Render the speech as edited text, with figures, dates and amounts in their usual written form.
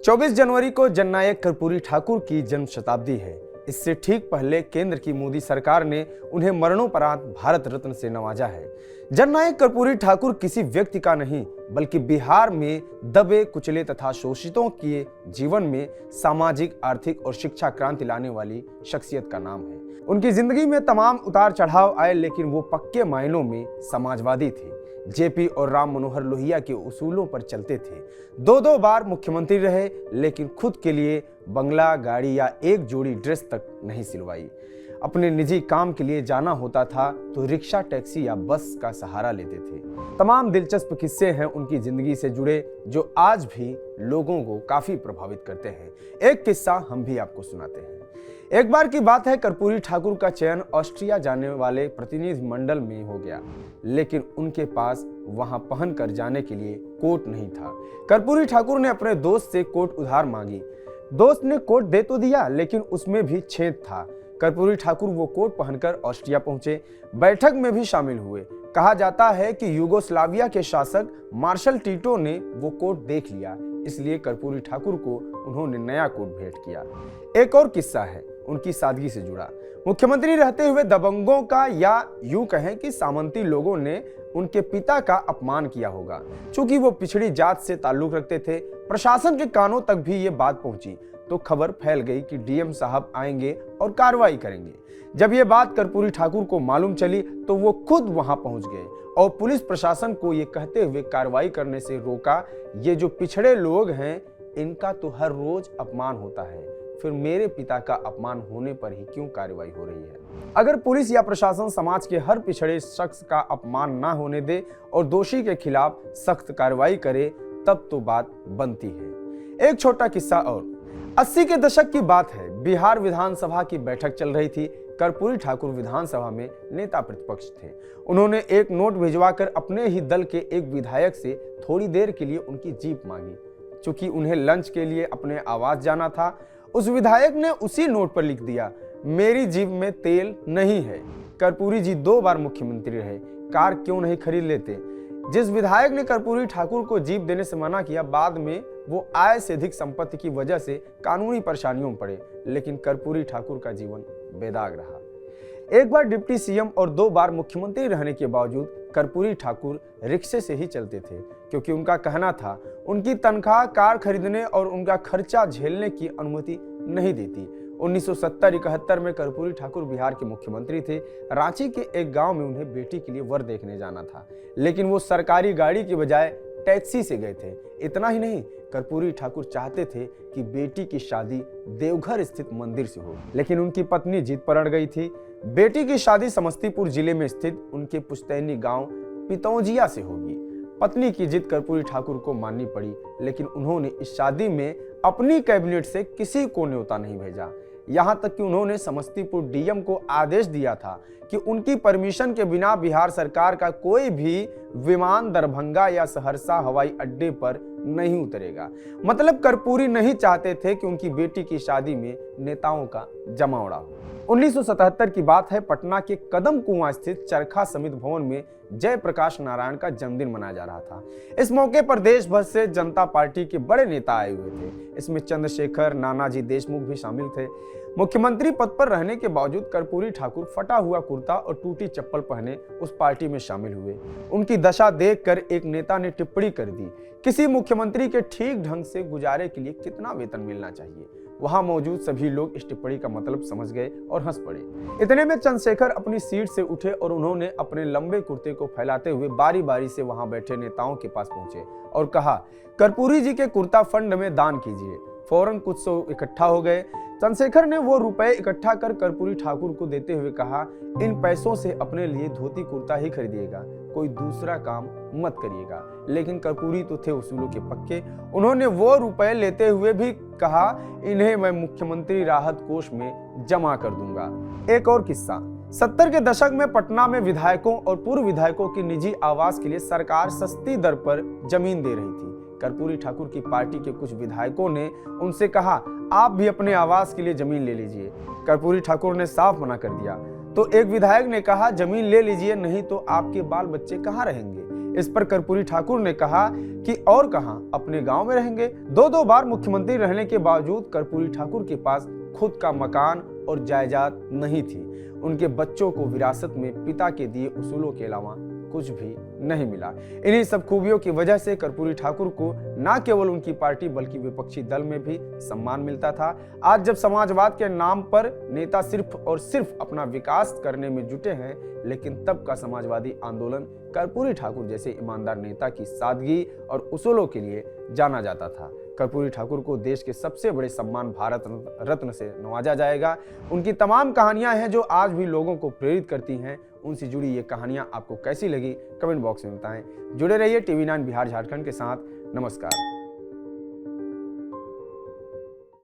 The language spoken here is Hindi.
24 जनवरी को जननायक कर्पूरी ठाकुर की जन्म शताब्दी है। इससे ठीक पहले केंद्र की मोदी सरकार ने उन्हें मरणोपरांत भारत रत्न से नवाजा है। जननायक कर्पूरी ठाकुर किसी व्यक्ति का नहीं, बल्कि बिहार में दबे कुचले तथा शोषितों के जीवन में सामाजिक, आर्थिक और शिक्षा क्रांति लाने वाली शख्सियत का नाम है। उनकी जिंदगी में तमाम उतार चढ़ाव आए, लेकिन वो पक्के मायनों में समाजवादी थे। जेपी और राम मनोहर लोहिया के उसूलों पर चलते थे। दो बार मुख्यमंत्री रहे, लेकिन खुद के लिए बंगला, गाड़ी या एक जोड़ी ड्रेस तक नहीं सिलवाई। अपने निजी काम के लिए जाना होता था तो रिक्शा, टैक्सी या बस का सहारा लेते थे। तमाम दिलचस्प किस्से हैं उनकी जिंदगी से जुड़े, जो आज भी लोगों को काफी प्रभावित करते हैं। एक किस्सा हम भी आपको सुनाते हैं। एक बार की बात है, कर्पूरी ठाकुर का चयन ऑस्ट्रिया जाने वाले प्रतिनिधि मंडल में हो गया, लेकिन उनके पास वहां पहन कर जाने के लिए कोट नहीं था। कर्पूरी ठाकुर ने अपने दोस्त से कोट उधार मांगी। दोस्त ने कोट दे तो दिया, लेकिन उसमें भी छेद था। कर्पूरी ठाकुर वो कोट पहनकर ऑस्ट्रिया पहुंचे, बैठक में भी शामिल हुए। कहा जाता है कि यूगोस्लाविया के शासक मार्शल टीटो ने वो कोट देख लिया, इसलिए कर्पूरी ठाकुर को उन्होंने नया कोट भेंट किया। एक और किस्सा है उनकी सादगी से जुड़ा। मुख्यमंत्री रहते हुए दबंगों का या यूं कहें कि सामंती लोगों ने उनके पिता का अपमान किया होगा। चूंकि वो पिछड़ी जात से ताल्लुक रखते थे, प्रशासन के कानों तक भी ये बात पहुंची तो खबर फैल गई कि डीएम साहब आएंगे और कार्रवाई करेंगे। जब ये बात कर्पूरी ठाकुर को मालूम चली तो वो खुद वहां पहुंच गए और पुलिस प्रशासन को ये कहते हुए कार्रवाई करने से रोका, ये जो पिछड़े लोग हैं इनका तो हर रोज अपमान होता है, फिर मेरे पिता का अपमान होने पर ही क्यों कार्रवाई हो रही है। अगर पुलिस या प्रशासन समाज के हर पिछड़े शख्स का अपमान ना होने दे और दोषी के खिलाफ सख्त कार्रवाई करे, तब तो बात बनती है। एक छोटा किस्सा और। 80 के दशक की बात है, बिहार विधानसभा की बैठक चल रही थी। कर्पूरी ठाकुर विधानसभा में नेता प्रतिपक्ष थे। उन्होंने एक नोट भिजवाकर अपने ही दल के एक विधायक से थोड़ी देर के लिए उनकी जीप मांगी। चूंकि उन्हें लंच के लिए अपने आवास जाना था, उस विधायक ने उसी नोट पर लिख दिया, मेरी जीप में तेल नहीं है। कर्पूरी जी 2 बार मुख्यमंत्री रहे, कार क्यों नहीं खरीद लेते। जिस विधायक ने कर्पूरी ठाकुर को जीप देने से मना किया, बाद में वो आय से अधिक संपत्ति की वजह से कानूनी परेशानियों में पड़े, लेकिन कर्पूरी ठाकुर का जीवन बेदाग रहा। एक बार डिप्टी सीएम और 2 बार मुख्यमंत्री रहने के बावजूद कर्पूरी ठाकुर रिक्शे से ही चलते थे, क्योंकि उनका कहना था उनकी तनख्वाह कार खरीदने और उनका खर्चा झेलने की अनुमति नहीं देती। 1970-71 में कर्पूरी ठाकुर बिहार के मुख्यमंत्री थे। रांची के एक गांव में उन्हें बेटी के लिए वर देखने जाना था, लेकिन वो सरकारी गाड़ी के बजाय टैक्सी से गए थे। इतना ही नहीं, कर्पूरी ठाकुर चाहते थे कि बेटी की शादी देवघर स्थित मंदिर से हो, लेकिन उनकी पत्नी जिद पर अड़ गई थी। बेटी की शादी समस्तीपुर जिले में स्थित उनके पुश्तैनी गांव पितौजिया से होगी। पत्नी की जिद कर्पूरी ठाकुर को माननी पड़ी, लेकिन उन्होंने इस शादी में अपनी कैबिनेट से किसी को न्योता नहीं भेजा। यहां तक कि उन्होंने समस्तीपुर डीएम को आदेश दिया था कि उनकी परमिशन के बिना बिहार सरकार का कोई भी विमान दरभंगा या सहरसा हवाई अड्डे पर नहीं उतरेगा। मतलब कर्पूरी नहीं चाहते थे कि उनकी बेटी की शादी में नेताओं का जमावड़ा हो। 1977 की बात है, पटना के कदम कुआं स्थित चरखा समिति भवन में जयप्रकाश नारायण का जन्मदिन मनाया जा रहा था। इस मौके पर देश भर से जनता पार्टी के बड़े नेता आए हुए थे। इसमें चंद्रशेखर, नानाजी देशमुख भी शामिल थे। मुख्यमंत्री पद पर रहने के बावजूद कर्पूरी ठाकुर फटा हुआ कुर्ता और टूटी चप्पल पहने उस पार्टी में शामिल हुए। उनकी दशा देखकर एक नेता ने टिप्पणी कर दी, किसी मुख्यमंत्री के ठीक ढंग से गुजारे के लिए कितना वेतन मिलना चाहिए। वहां मौजूद सभी लोग इस टिप्पणी का मतलब समझ गए और हंस पड़े। इतने में चंद्रशेखर अपनी सीट से उठे और उन्होंने अपने लंबे कुर्ते को फैलाते हुए बारी बारी से वहां बैठे नेताओं के पास पहुंचे और कहा, कर्पूरी जी के कुर्ता फंड में दान कीजिए। फौरन कुछ सौ इकट्ठा हो गए। चंद्रशेखर ने वो रुपए इकट्ठा कर कर्पूरी ठाकुर को देते हुए कहा, इन पैसों से अपने लिए धोती कुर्ता ही खरीदिएगा, कोई दूसरा काम मत करिएगा। लेकिन कर्पूरी तो थे उसूलों के पक्के। उन्होंने वो रुपए लेते हुए भी कहा, इन्हें मैं मुख्यमंत्री राहत कोष में जमा कर दूंगा। एक और किस्सा। 70 के दशक में पटना में विधायकों और पूर्व विधायकों की निजी आवास के लिए सरकार सस्ती दर पर जमीन दे रही थी। कर्पूरी ठाकुर की पार्टी के कुछ विधायकों ने उनसे कहा, आप भी अपने आवास के लिए जमीन ले लीजिए। कर्पूरी ठाकुर ने साफ मना कर दिया। तो एक विधायक ने कहा, जमीन ले लीजिए, नहीं तो आपके बाल बच्चे कहाँ रहेंगे। इस पर कर्पूरी ठाकुर ने कहा कि और कहां, अपने गांव में रहेंगे। दो बार मुख्यमंत्री रहने के बावजूद कर्पूरी ठाकुर के पास खुद का मकान और जायदाद नहीं थी। उनके बच्चों को विरासत में पिता के दिए उसूलों के अलावा कुछ भी नहीं मिला। इन्हीं सब खूबियों की वजह से कर्पूरी ठाकुर को न केवल उनकी पार्टी बल्कि विपक्षी दल में भी सम्मान मिलता था। आज जब समाजवाद के नाम पर नेता सिर्फ और सिर्फ अपना विकास करने में जुटे हैं, लेकिन तब का समाजवादी आंदोलन कर्पूरी ठाकुर जैसे ईमानदार नेता की सादगी और उसूलों के लिए जाना जाता था। कर्पूरी ठाकुर को देश के सबसे बड़े सम्मान भारत रत्न से नवाजा जाएगा। उनकी तमाम कहानियां हैं जो आज भी लोगों को प्रेरित करती हैं। उनसे जुड़ी ये कहानियां आपको कैसी लगी, कमेंट बॉक्स में बताएं। जुड़े रहिए टीवी 9 बिहार झारखंड के साथ। नमस्कार।